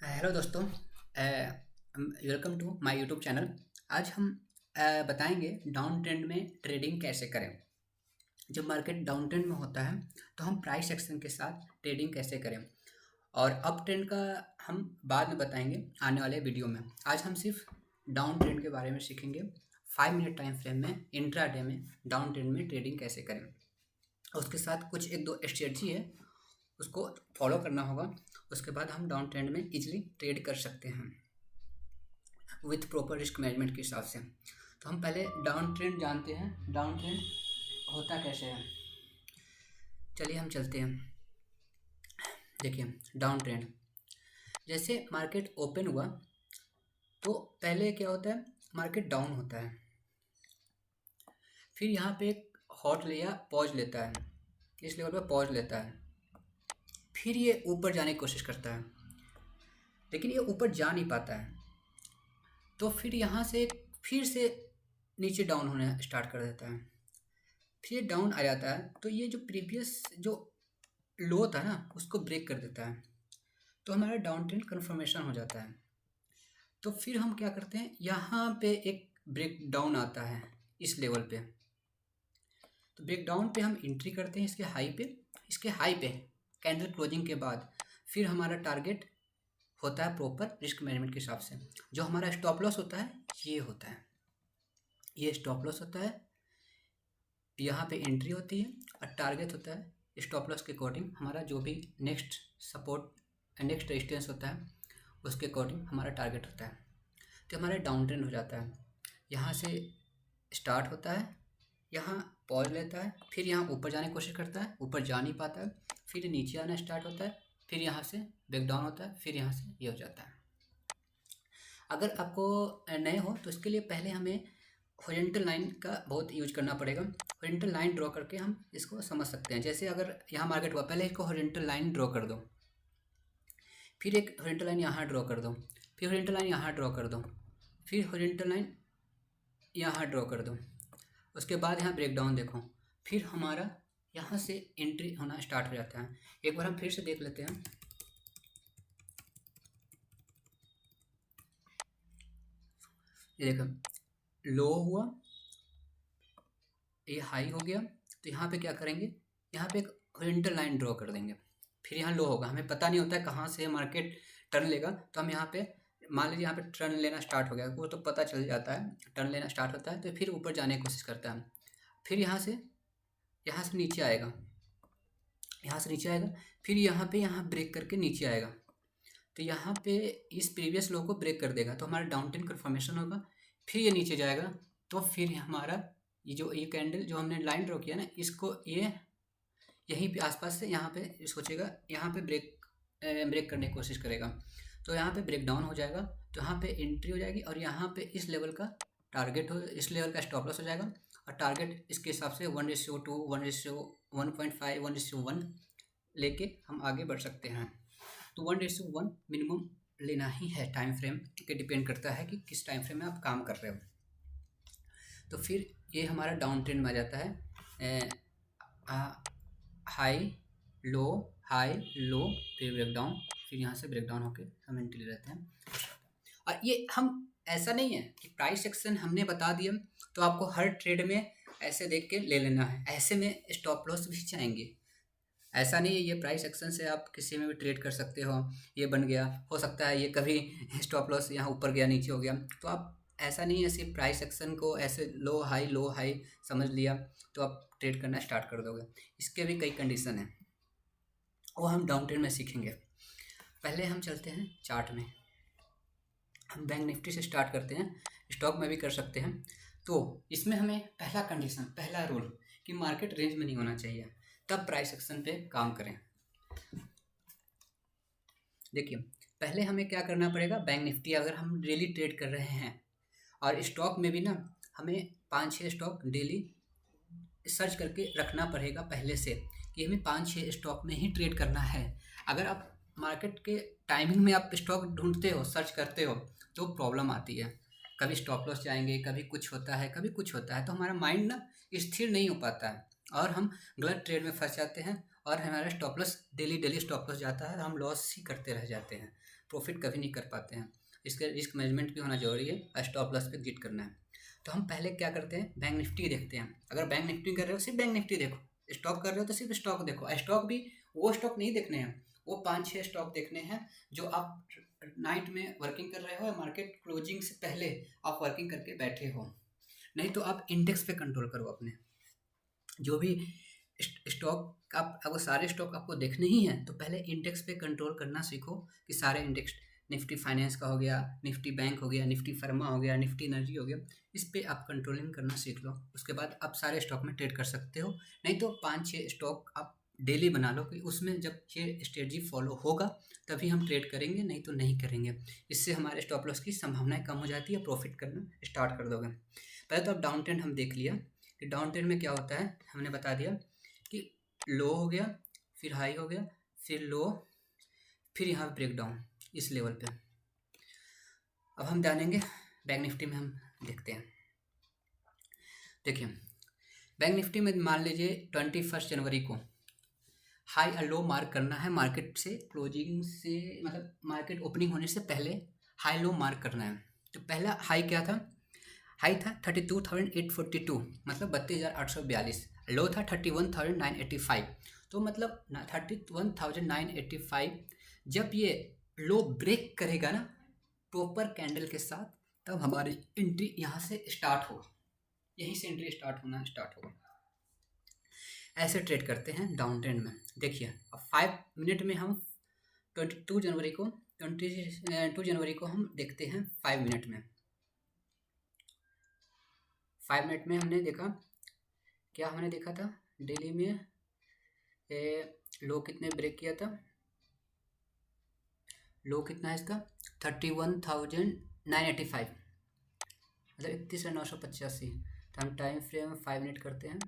Hello दोस्तों, welcome to my YouTube channel. आज हम बताएंगे डाउन ट्रेंड में ट्रेडिंग कैसे करें। जब मार्केट डाउन ट्रेंड में होता है तो हम प्राइस एक्शन के साथ ट्रेडिंग कैसे करें, और अप ट्रेंड का हम बाद में बताएंगे आने वाले वीडियो में। आज हम सिर्फ डाउन ट्रेंड के बारे में सीखेंगे। 5 मिनट टाइम फ्रेम में इंट्राडे में डाउन ट्रेंड में ट्रेडिंग कैसे करें। उसके साथ कुछ एक दो स्ट्रेटजी है, उसको फॉलो करना होगा। उसके बाद हम डाउन ट्रेंड में इजीली ट्रेड कर सकते हैं विथ प्रॉपर रिस्क मैनेजमेंट के हिसाब से। तो हम पहले डाउन ट्रेंड जानते हैं, डाउन ट्रेंड होता कैसे है। चलिए हम चलते हैं। देखिए डाउन ट्रेंड, जैसे मार्केट ओपन हुआ तो पहले क्या होता है, मार्केट डाउन होता है, फिर यहाँ पे एक हॉट लिया पॉज लेता है, इस लेवल पर पॉज लेता है, फिर ये ऊपर जाने की कोशिश करता है, लेकिन ये ऊपर जा नहीं पाता है। तो फिर यहाँ से फिर से नीचे डाउन होने स्टार्ट कर देता है, फिर ये डाउन आ जाता है। तो ये जो प्रीवियस जो लो था ना, उसको ब्रेक कर देता है, तो हमारा डाउन ट्रेंड कन्फर्मेशन हो जाता है। तो फिर हम क्या करते हैं, यहाँ पे एक ब्रेक डाउन आता है इस लेवल पे। तो ब्रेक डाउन पे हम एंट्री करते हैं इसके हाई पे कैंडल क्लोजिंग के बाद। फिर हमारा टारगेट होता है प्रॉपर रिस्क मैनेजमेंट के हिसाब से। जो हमारा स्टॉप लॉस होता है ये होता है, ये स्टॉप लॉस होता है, यहाँ पे एंट्री होती है, और टारगेट होता है स्टॉप लॉस के अकॉर्डिंग हमारा जो भी नेक्स्ट सपोर्ट नेक्स्ट रेजिस्टेंस होता है उसके अकॉर्डिंग हमारा टारगेट होता है। तो हमारा डाउन ट्रेंड हो जाता है, यहाँ से स्टार्ट होता है, यहाँ पॉज लेता है, फिर यहाँ ऊपर जाने की कोशिश करता है, ऊपर जा नहीं पाता है, फिर नीचे आना स्टार्ट होता है, फिर यहाँ से ब्रेक डाउन होता है, फिर यहाँ से ये हो जाता है। अगर आपको नए हो तो इसके लिए पहले हमें हॉरिजॉन्टल लाइन का बहुत यूज करना पड़ेगा। हॉरिजॉन्टल लाइन ड्रॉ करके हम इसको समझ सकते हैं। जैसे अगर यहाँ मार्केट हुआ, पहले इसको हॉरिजॉन्टल लाइन ड्रॉ कर दो, फिर एक हॉरिजॉन्टल लाइन यहाँ ड्रॉ कर दो, फिर हॉरिजॉन्टल लाइन यहाँ ड्रॉ कर दो, फिर हॉरिजॉन्टल लाइन यहाँ ड्रॉ कर दो। उसके बाद यहाँ ब्रेक डाउन देखो, फिर हमारा यहाँ से एंट्री होना स्टार्ट हो जाता है। एक बार हम फिर से देख लेते हैं। ये देखो लो हुआ, ये हाई हो गया, तो यहाँ पे क्या करेंगे, यहाँ पे एक हॉरिजॉन्टल लाइन ड्रॉ कर देंगे। फिर यहाँ लो होगा, हमें पता नहीं होता है कहाँ से मार्केट टर्न लेगा, तो हम यहाँ पे मान लीजिए यहाँ पे टर्न लेना स्टार्ट हो गया, वो तो पता चल जाता है, टर्न लेना स्टार्ट होता है तो फिर ऊपर जाने की कोशिश करता है। फिर यहाँ से नीचे आएगा, यहाँ से नीचे आएगा, फिर यहाँ ब्रेक करके नीचे आएगा। तो यहाँ पे इस प्रीवियस लो को ब्रेक कर देगा, तो हमारा डाउन ट्रेंड कन्फर्मेशन होगा। फिर ये नीचे जाएगा, तो फिर हमारा ये कैंडल जो हमने लाइन ड्रॉ किया ना, इसको ये यहीं पे आसपास से यहाँ पे सोचेगा, यहाँ पे ब्रेक करने की कोशिश करेगा, तो यहाँ पे ब्रेक डाउन हो जाएगा, तो यहाँ पे एंट्री हो जाएगी, और यहाँ पे इस लेवल का टारगेट हो, इस लेवल का स्टॉप लॉस हो जाएगा। और टारगेट इसके हिसाब से 1:2, 1:1.5, 1:1 लेके हम आगे बढ़ सकते हैं। तो 1:1 मिनिमम लेना ही है। टाइम फ्रेम के डिपेंड करता है कि किस टाइम फ्रेम में आप काम कर रहे हो। तो फिर ये हमारा डाउन ट्रेंड में आ जाता है, हाई लो हाई लो, फिर ब्रेक डाउन, फिर यहाँ से ब्रेक डाउन होकर हम एंट्री रहते हैं। और ये हम ऐसा नहीं है कि प्राइस एक्शन हमने बता दिया तो आपको हर ट्रेड में ऐसे देख के ले लेना है, ऐसे में स्टॉप लॉस भी चाहेंगे। ऐसा नहीं है, ये प्राइस एक्शन से आप किसी में भी ट्रेड कर सकते हो। ये बन गया, हो सकता है ये कभी स्टॉप लॉस यहाँ ऊपर गया नीचे हो गया, तो आप ऐसा नहीं है सिर्फ प्राइस एक्शन को ऐसे लो हाई समझ लिया तो आप ट्रेड करना स्टार्ट कर दोगे। इसके भी कई कंडीशन हैं, वो हम डाउन ट्रेड में सीखेंगे। पहले हम चलते हैं चार्ट में। हम बैंक निफ्टी से स्टार्ट करते हैं, स्टॉक में भी कर सकते हैं। तो इसमें हमें पहला कंडीशन, पहला रूल कि मार्केट रेंज में नहीं होना चाहिए, तब प्राइस एक्शन पे काम करें। देखिए पहले हमें क्या करना पड़ेगा, बैंक निफ्टी अगर हम डेली ट्रेड कर रहे हैं, और स्टॉक में भी ना हमें 5-6 स्टॉक डेली सर्च करके रखना पड़ेगा पहले से, कि हमें 5-6 स्टॉक में ही ट्रेड करना है। अगर आप मार्केट के टाइमिंग में आप स्टॉक ढूंढते हो, सर्च करते हो, तो प्रॉब्लम आती है। कभी स्टॉप लॉस जाएंगे, कभी कुछ होता है, कभी कुछ होता है, तो हमारा माइंड ना स्थिर नहीं हो पाता है, और हम गलत ट्रेड में फंस जाते हैं, और हमारा stop loss daily stop loss जाता है, हम लॉस ही करते रह जाते हैं, प्रॉफिट कभी नहीं कर पाते हैं। इसके रिस्क मैनेजमेंट भी होना जरूरी है और स्टॉप लॉस पे एग्जिट करना है। तो हम पहले क्या करते हैं, बैंक निफ्टी देखते हैं। अगर बैंक निफ्टी कर रहे हो सिर्फ बैंक निफ्टी देखो, स्टॉक कर रहे हो तो सिर्फ स्टॉक देखो। स्टॉक भी वो स्टॉक नहीं देखने हैं, वो 5-6 स्टॉक देखने हैं जो आप नाइट में वर्किंग कर रहे हो या मार्केट क्लोजिंग से पहले आप वर्किंग करके बैठे हो। नहीं तो आप इंडेक्स पे कंट्रोल करो अपने, जो भी स्टॉक आप, अगर सारे स्टॉक आपको देखने ही हैं तो पहले इंडेक्स पे कंट्रोल करना सीखो कि सारे इंडेक्स, निफ्टी फाइनेंस का हो गया, निफ्टी बैंक हो गया, निफ्टी फार्मा हो गया, निफ्टी एनर्जी हो गया, इस पे आप कंट्रोलिंग करना सीख लो। उसके बाद आप सारे स्टॉक में ट्रेड कर सकते हो। नहीं तो 5-6 स्टॉक आप डेली बना लो कि उसमें जब ये स्ट्रेटजी फॉलो होगा तभी हम ट्रेड करेंगे, नहीं तो नहीं करेंगे। इससे हमारे स्टॉप लॉस की संभावनाएं कम हो जाती है, प्रॉफिट करना स्टार्ट कर दोगे। पहले तो अब डाउन ट्रेंड हम देख लिया कि डाउन ट्रेंड में क्या होता है, हमने बता दिया कि लो हो गया, फिर हाई हो गया, फिर लो, फिर यहाँ ब्रेक डाउन इस लेवल पे। अब हम जानेंगे बैंक निफ्टी में, हम देखते हैं। देखिए बैंक निफ्टी में मान लीजिए 21 जनवरी को हाई और लो मार्क करना है, मार्केट से क्लोजिंग से, मतलब मार्केट ओपनिंग होने से पहले हाई लो मार्क करना है। तो पहला हाई क्या था, हाई था 32,842, मतलब 32,842। लो था 31,985, तो मतलब 31,985। जब ये लो ब्रेक करेगा ना प्रॉपर कैंडल के साथ, तब हमारी एंट्री यहाँ से स्टार्ट होगा, यहीं से एंट्री स्टार्ट होना स्टार्ट होगा। ऐसे ट्रेड करते हैं डाउन ट्रेंड में। देखिए अब 5 मिनट में हम 22 जनवरी को 22 जनवरी को हम देखते हैं 5 मिनट में। 5 मिनट में हमने देखा, क्या हमने देखा था डेली में, लो कितने ब्रेक किया था, लो कितना है इसका 31,985, मतलब 31,985। तो हम टाइम फ्रेम 5 मिनट करते हैं।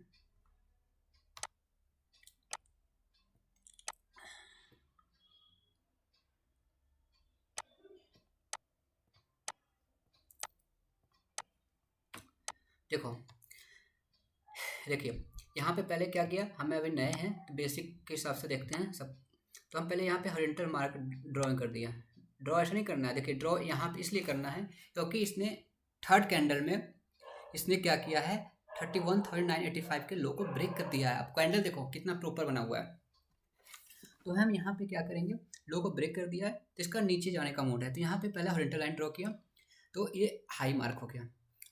देखो देखिए यहाँ पे पहले क्या किया, हमें अभी नए हैं तो बेसिक के हिसाब से देखते हैं सब। तो हम पहले यहाँ पे हॉरिजॉन्टल मार्क ड्राइंग कर दिया। ड्रॉ ऐसा नहीं करना है, देखिए ड्रॉ यहाँ पे इसलिए करना है क्योंकि इसने थर्ड कैंडल में इसने क्या किया है, 31,985 के लो को ब्रेक कर दिया है। अब कैंडल देखो कितना प्रॉपर बना हुआ है। तो हम यहाँ पे क्या करेंगे, लो को ब्रेक कर दिया है तो इसका नीचे जाने का मोड है। तो यहाँ पे पहले हॉरिजॉन्टल लाइन ड्रॉ किया तो ये हाई मार्क हो गया।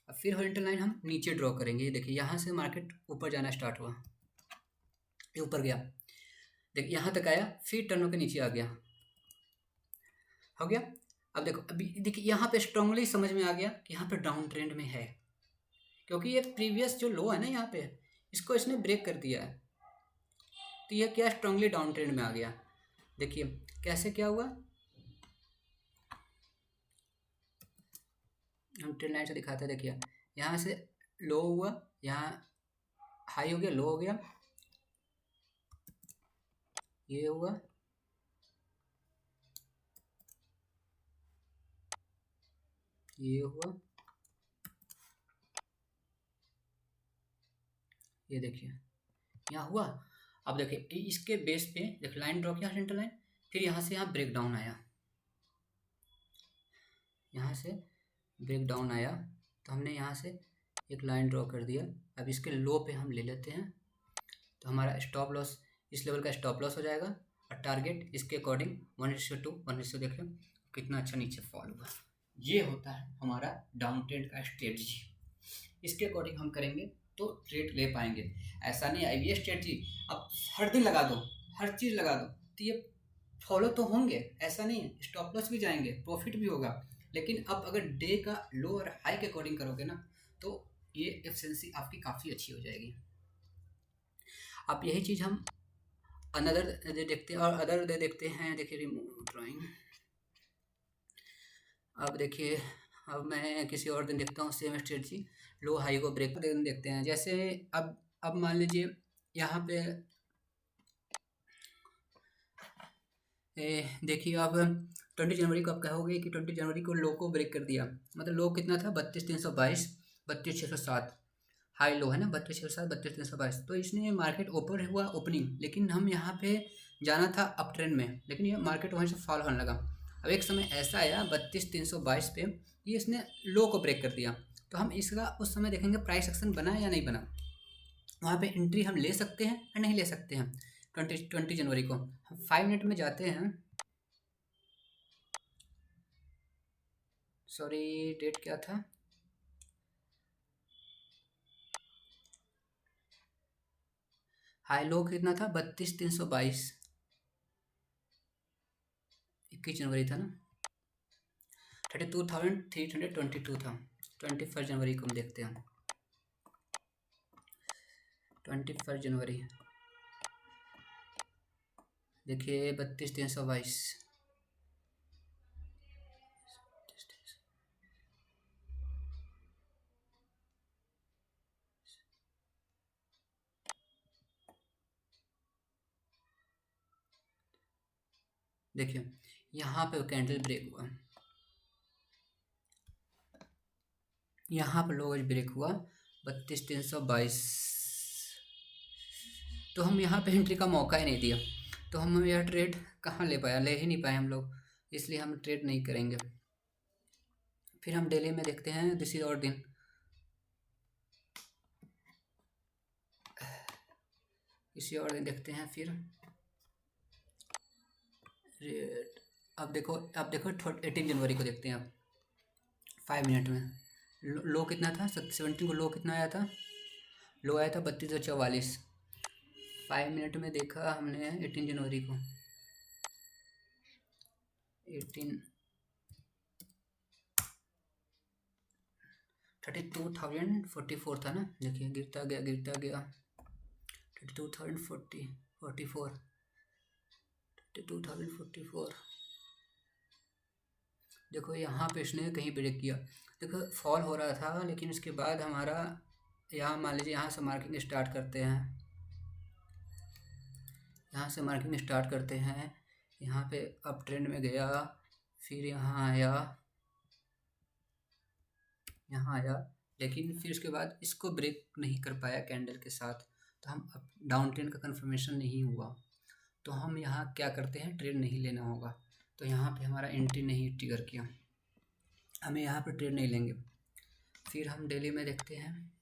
अब फिर हॉरिजॉन्टल लाइन हम नीचे ड्रॉ करेंगे। ये देखिए यहाँ से मार्केट ऊपर जाना स्टार्ट हुआ, ये ऊपर गया, देखिए यहाँ तक आया, फिर टर्न होकर नीचे आ गया, हो गया। अब देखो अभी देखिए यहाँ पे स्ट्रांगली समझ में आ गया कि यहाँ पे डाउन ट्रेंड में है, क्योंकि ये प्रीवियस जो लो है ना यहाँ पे, इसको इसने ब्रेक कर दिया है। तो ये क्या स्ट्रांगली डाउन ट्रेंड में आ गया। देखिए कैसे क्या हुआ, हम ट्रेंड लाइन से दिखाते हैं। देखिए यहाँ से लो हुआ, यहाँ हाई हो गया, लो हो गया, ये हुआ, ये हुआ, ये देखिए यहाँ हुआ। अब देखिए इसके बेस पे देख लाइन ड्रॉ किया सेंटर लाइन, फिर यहाँ से यहाँ ब्रेक डाउन आया, यहाँ से ब्रेक डाउन आया तो हमने यहाँ से एक लाइन ड्रॉ कर दिया। अब इसके लो पे हम ले लेते हैं, तो हमारा स्टॉप लॉस इस लेवल का स्टॉप लॉस हो जाएगा और टारगेट इसके अकॉर्डिंग 1:2 1:, देखिए कितना अच्छा नीचे फॉल हुआ। ये होता है हमारा डाउन ट्रेंड का स्ट्रेटजी। इसके अकॉर्डिंग हम करेंगे तो ट्रेड ले पाएंगे। ऐसा नहीं है ये स्ट्रेटजी अब हर दिन लगा दो, हर चीज़ लगा दो तो ये फॉलो तो होंगे, ऐसा नहीं है, स्टॉप लॉस भी जाएंगे, प्रॉफिट भी होगा। लेकिन अब अगर डे का लो और हाई के अकॉर्डिंग करोगे ना तो ये एफिशिएंसी आपकी काफ़ी अच्छी हो जाएगी। अब यही चीज़ हम अनदर डे देखते हैं और अदर डे देखते हैं। देखिए रिमूव ड्राइंग, अब देखिए अब मैं किसी और दिन देखता हूँ सेम स्ट्रेटजी, लो हाई को ब्रेक दिन देखते हैं। जैसे अब मान लीजिए यहाँ पे देखिए अब 20 जनवरी को आप कहोगे कि 20 जनवरी को लो को ब्रेक कर दिया, मतलब लो कितना था 32,322, 32,607। हाई लो है ना 32,607, 32,322। तो इसने मार्केट ऊपर हुआ ओपनिंग, लेकिन हम यहाँ पे जाना था अप ट्रेंड में, लेकिन ये मार्केट वहीं से फॉल होने लगा। अब एक समय ऐसा आया 32,322 पे, ये इसने लो को ब्रेक कर दिया। तो हम इसका उस समय देखेंगे प्राइस एक्शन बना या नहीं बना। वहाँ पे एंट्री हम ले सकते हैं या नहीं ले सकते हैं। 20 जनवरी को हम 5 मिनट में जाते हैं। सॉरी, डेट क्या था? हाई लो कितना था? 32,322, 21 जनवरी था ना। 32,322 था। 21 जनवरी को हम देखते हैं। 21 जनवरी देखिए 32,322। देखिए यहाँ पे कैंडल ब्रेक हुआ, यहाँ पर लो ब्रेक हुआ 32,322। तो हम यहाँ पे एंट्री का मौका ही नहीं दिया, तो हम यह ट्रेड कहाँ ले पाया, ले ही नहीं पाए हम लोग, इसलिए हम ट्रेड नहीं करेंगे। फिर हम डेली में देखते हैं किसी और दिन। किसी और दिन देखते हैं फिर। अब देखो 18 जनवरी को देखते हैं अब 5 मिनट में। लो कितना था? 17 को लो कितना आया था? लो आया था 3244। 5 मिनट में देखा हमने 18 जनवरी को। 32,044 था ना। देखिए गिरता गया 32,044, 32,044। देखो यहाँ पे इसने कहीं ब्रेक किया, देखो फॉल हो रहा था, लेकिन उसके बाद हमारा यहाँ मान लीजिए यहाँ से मार्किंग स्टार्ट करते हैं। यहाँ से मार्किंग स्टार्ट करते हैं, यहाँ पे अप ट्रेंड में गया, फिर यहाँ आया, यहाँ आया, लेकिन फिर उसके बाद इसको ब्रेक नहीं कर पाया कैंडल के साथ, तो हम अब डाउन ट्रेंड का कंफर्मेशन नहीं हुआ। तो हम यहाँ क्या करते हैं, ट्रेड नहीं लेना होगा। तो यहाँ पे हमारा एंट्री नहीं ट्रिगर किया, हमें यहाँ पे ट्रेड नहीं लेंगे। फिर हम डेली में देखते हैं।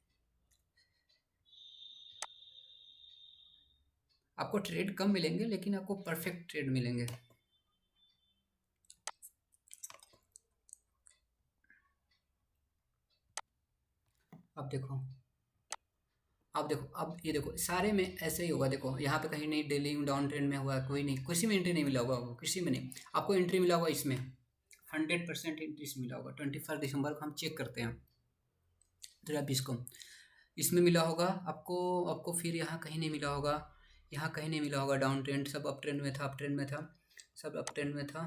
आपको ट्रेड कम मिलेंगे, लेकिन आपको परफेक्ट ट्रेड मिलेंगे। अब ये देखो सारे में ऐसे ही होगा। देखो यहाँ पे कहीं नहीं डेली डाउन ट्रेंड में हुआ, कोई नहीं, किसी में एंट्री नहीं मिला होगा आपको, किसी में नहीं। आपको एंट्री मिला होगा इसमें, 100% एंट्री मिला होगा। 21 दिसंबर को हम चेक करते हैं 2020 को, इसमें मिला होगा आपको। आपको फिर यहाँ कहीं नहीं मिला होगा, यहाँ कहीं नहीं मिला होगा। डाउन ट्रेंड सब अप ट्रेंड में था, अप ट्रेंड में था, सब अप ट्रेंड में था,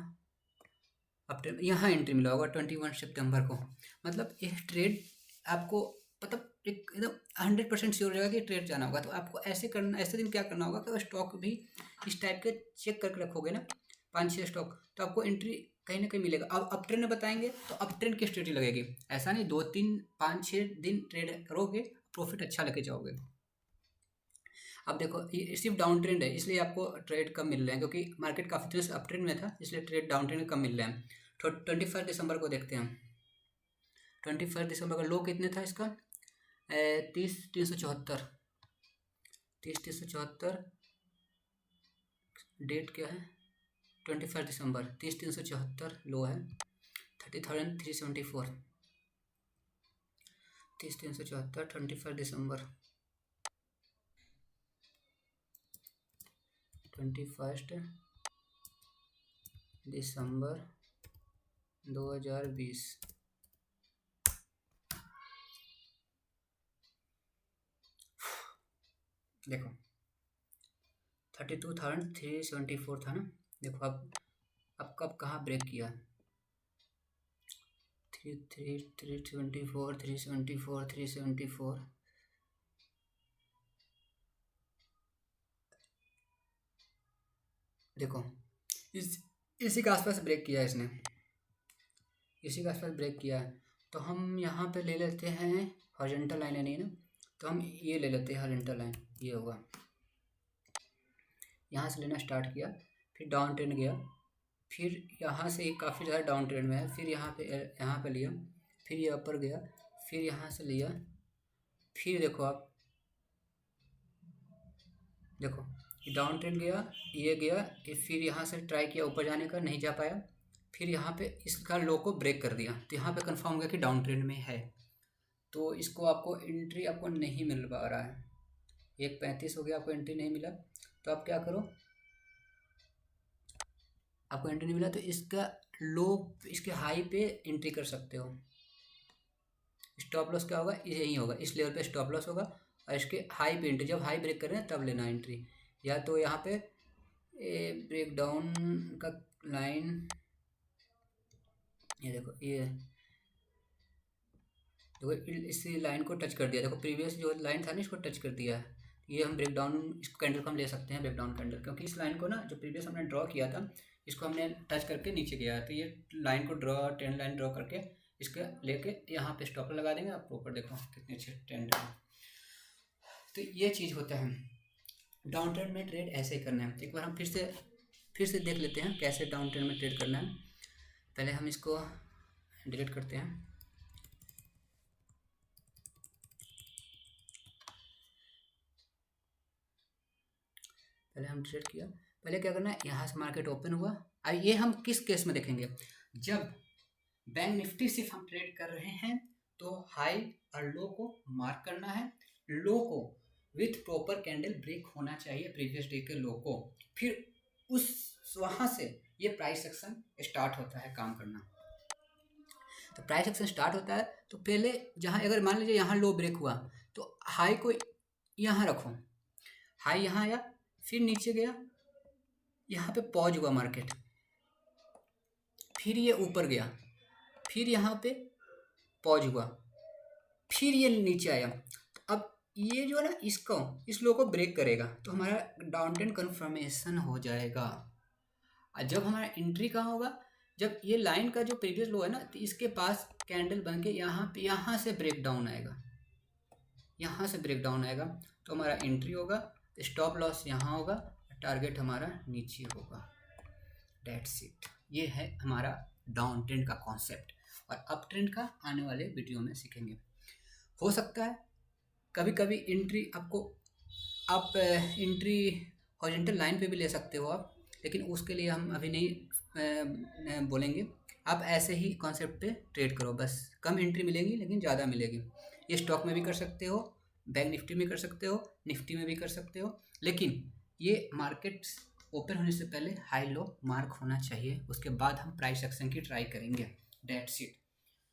अप ट्रेंड। यहाँ एंट्री मिला होगा 21 सितंबर को। मतलब ये ट्रेड आपको मतलब एक एकदम 100% श्योर रहेगा कि ट्रेड जाना होगा। तो आपको ऐसे करना, ऐसे दिन क्या करना होगा कि स्टॉक भी इस टाइप के चेक करके रखोगे ना, 5-6 स्टॉक, तो आपको एंट्री कहीं ना कहीं मिलेगा। अब अप ट्रेंड में बताएंगे तो अप ट्रेंड की स्ट्रेटजी लगेगी। ऐसा नहीं 2-3-5-6 दिन ट्रेड करोगे, प्रॉफिट अच्छा लेके जाओगे। अब देखो ये सिर्फ डाउन ट्रेंड है, इसलिए आपको ट्रेड कम मिल रहे हैं, क्योंकि मार्केट काफ़ी दिनों से अप ट्रेंड में था, इसलिए ट्रेड डाउन ट्रेंड कम मिल रहे हैं। 21 दिसंबर को देखते हैं। 21 दिसंबर का लो कितने था इसका? 30,374। 30,374। डेट क्या है? 21 दिसंबर। 30,374 लो है। 30,374। 30,374 21 दिसंबर। 21 दिसंबर 2020। देखो 32,374 था ना। देखो अब कब कहाँ ब्रेक किया? 374, 374, 374। देखो इसी के आसपास ब्रेक किया है इसने, इसी के आसपास ब्रेक किया है। तो हम यहाँ पे ले लेते हैं हॉरिजॉन्टल लाइन है नहीं ना, तो हम ये ले लेते हैं हॉरिजॉन्टल लाइन, ये होगा। यहाँ से लेना स्टार्ट किया, फिर डाउन ट्रेंड गया, फिर यहाँ से काफ़ी ज़्यादा डाउन ट्रेंड में है, फिर यहाँ पे लिया, फिर ये ऊपर गया, फिर यहाँ से लिया, फिर देखो आप देखो ये डाउन ट्रेंड गया, ये गया, ये फिर यहाँ से ट्राई किया ऊपर जाने का, नहीं जा पाया, फिर यहाँ पे इसका लो को ब्रेक कर दिया, तो यहाँ पे कंफर्म हो गया कि डाउन ट्रेंड में है। तो इसको आपको एंट्री आपको नहीं मिल पा रहा है, 1.35 हो गया, आपको एंट्री नहीं मिला, तो आप क्या करो, आपको एंट्री नहीं मिला तो इसका लो, इसके हाई पे एंट्री कर सकते हो। स्टॉप लॉस क्या होगा, यही होगा, इस लेवल पे स्टॉप लॉस होगा, और इसके हाई पे एंट्री, जब हाई ब्रेक कर रहे हैं तब लेना एंट्री। या तो यहाँ पे ब्रेक डाउन का लाइन, ये देखो, ये देखो इस लाइन को टच कर दिया, देखो प्रीवियस जो लाइन था ना इसको टच कर दिया है, ये हम ब्रेक डाउन, इस कैंडल को हम ले सकते हैं ब्रेक डाउन कैंडल, क्योंकि इस लाइन को ना जो प्रीवियस हमने ड्रॉ किया था इसको हमने टच करके नीचे गया है, तो ये लाइन को ट्रेंड लाइन ड्रॉ करके इसके लेके यहाँ पे स्टॉप लगा देंगे। आप ऊपर देखो कितने अच्छे ट्रेंड है। तो ये चीज़ होता है, डाउन ट्रेंड में ट्रेड ऐसे ही करना है। एक बार हम फिर से देख लेते हैं कैसे डाउन ट्रेंड में ट्रेड करना है। पहले हम इसको डिलीट करते हैं, पहले हम ट्रेड किया, पहले क्या करना है, यहाँ से मार्केट ओपन हुआ। अब ये हम किस केस में देखेंगे, जब बैंक निफ्टी सिर्फ हम ट्रेड कर रहे हैं तो हाई और लो को मार्क करना है, लो को विथ प्रॉपर कैंडल ब्रेक होना चाहिए प्रीवियस डे के लो को, फिर उस वहाँ से ये प्राइस एक्शन स्टार्ट होता है काम करना। तो प्राइस एक्शन स्टार्ट होता है तो पहले जहाँ, अगर मान लीजिए यहाँ लो ब्रेक हुआ तो हाई को यहाँ रखो, हाई यहाँ आया, फिर नीचे गया, यहाँ पे पॉज हुआ मार्केट, फिर ये ऊपर गया, फिर यहाँ पे पॉज हुआ, फिर ये नीचे आया। अब ये जो है ना इसको, इस लो को ब्रेक करेगा तो हमारा डाउन ट्रेंड कन्फर्मेशन हो जाएगा। और जब हमारा एंट्री कहाँ होगा, जब ये लाइन का जो प्रीवियस लो है ना, तो इसके पास कैंडल बन के यहाँ से ब्रेक डाउन आएगा, यहाँ से ब्रेक डाउन आएगा तो हमारा एंट्री होगा, स्टॉप लॉस यहाँ होगा, टारगेट हमारा नीचे होगा। डेट्स इट, ये है हमारा डाउन ट्रेंड का कॉन्सेप्ट। और अप ट्रेंड का आने वाले वीडियो में सीखेंगे। हो सकता है कभी कभी एंट्री आपको, आप एंट्री हॉरिजॉन्टल लाइन पे भी ले सकते हो आप, लेकिन उसके लिए हम अभी नहीं बोलेंगे। आप ऐसे ही कॉन्सेप्ट पे ट्रेड करो, बस कम एंट्री मिलेगी लेकिन ज़्यादा मिलेगी। ये स्टॉक में भी कर सकते हो, बैंक निफ्टी में कर सकते हो, निफ्टी में भी कर सकते हो, लेकिन ये मार्केट ओपन होने से पहले हाई लो मार्क होना चाहिए, उसके बाद हम प्राइस एक्शन की ट्राई करेंगे। That's it.